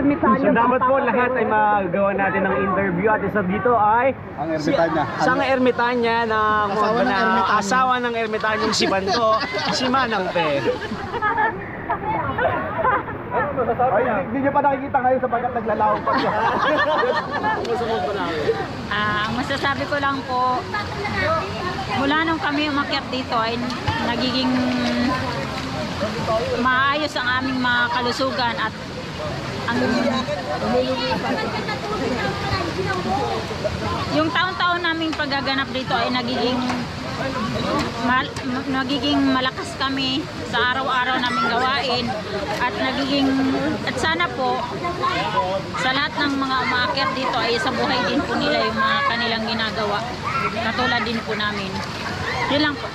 ermitanyo. So dapat po lahat ay magawa natin ng interview at isa dito ay Ang ermitanya. Isang ermitanya ng asawa ng ermitanyong si Bando, si Manang Pe. Ay, hindi nyo pa nakikita ngayon sapagkat naglalawang pa siya. Ang masasabi ko lang po, mula nung kami umakyat dito ay nagiging maayos ang aming mga kalusugan at yung taon-taon naming paggaganap dito ay nagiging malakas kami sa araw-araw naming gawain at sana po sa lahat ng mga umaakyat dito ay sa buhay din po nila yung mga kanilang ginagawa katulad din po namin. Yun lang po.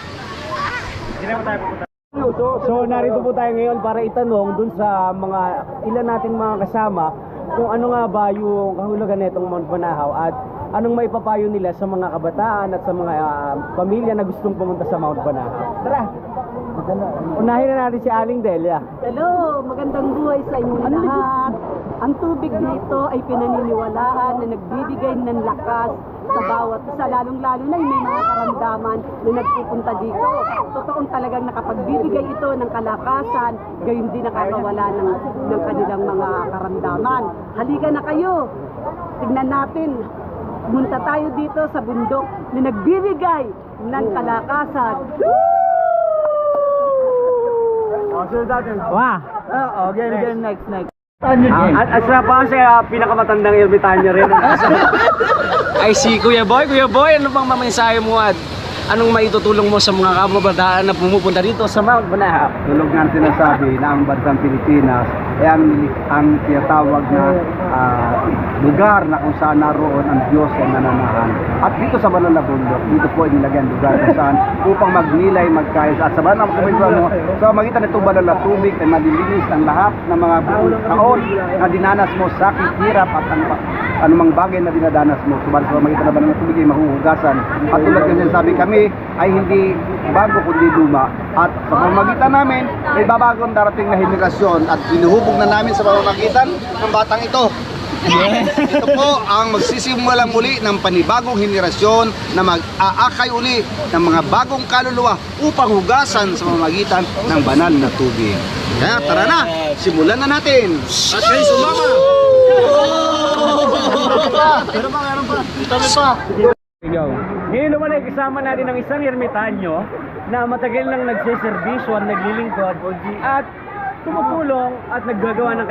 So narito po tayo ngayon para itanong dun sa mga ilan nating mga kasama kung ano nga ba yung kahulugan nitong Mount Banahaw at anong maipapayo nila sa mga kabataan at sa mga pamilya na gustong pumunta sa Mount Banahaw. Tara! Unahin na natin si Aling Delia. Hello, magandang buhay sa inyo lahat. Ang tubig na ito ay pinaniniwalaan na nagbibigay ng lakas sa bawat isa, lalong-lalo na yung may mga karamdaman na nagpupunta dito. Totoong talagang nakapagbibigay ito ng kalakasan, gayon din nakakawala ng kanilang mga karamdaman. Halika na kayo, tignan natin. Punta tayo dito sa bundok na nagbibigay ng kalakasan. Wow! Okay, next. At sa pa sa pinakamatandang ermitanyo rin. Ay si Kuya Boy, ano bang mamensahe mo at anong maitutulong mo sa mga kababataan na pumupunta dito sa Mount Banahaw? Tulog nga sinasabi na ang bansang Pilipinas ay ang tinatawag na lugar na kung saan naroon ang Diyos ay nananahan. At dito sa Banal na Bundok, dito po ay nilagyan lugar kung saan upang magnilay, magkayos. At sa Banal na Bundok, sa magitan nitong banal na tubig ay malilinis ang lahat ng mga taon na dinanas mo, sakit, hirap at anumang bagay na dinadanas mo. Subalit sa magitan na banal na tubig ay mahuhugasan. At tulad ng sinasabi kami ay hindi bago kundi luma. At sa pamamagitan namin may babagong darating na henerasyon at binuhubog na namin sa pamamagitan ng batang ito. Ito po ang magsisimulang muli ng panibagong henerasyon na mag-aakay uli ng mga bagong kaluluwa upang hugasan sa pamamagitan ng banal na tubig. Kaya tara na, simulan na natin. At kayo sumama! Meron pa. Dami pa. Ngayon naman ay kasama natin ang isang ermitanyo na matagal nang nagsiservisyo at naglilingkod at tumutulong at naggagawa ng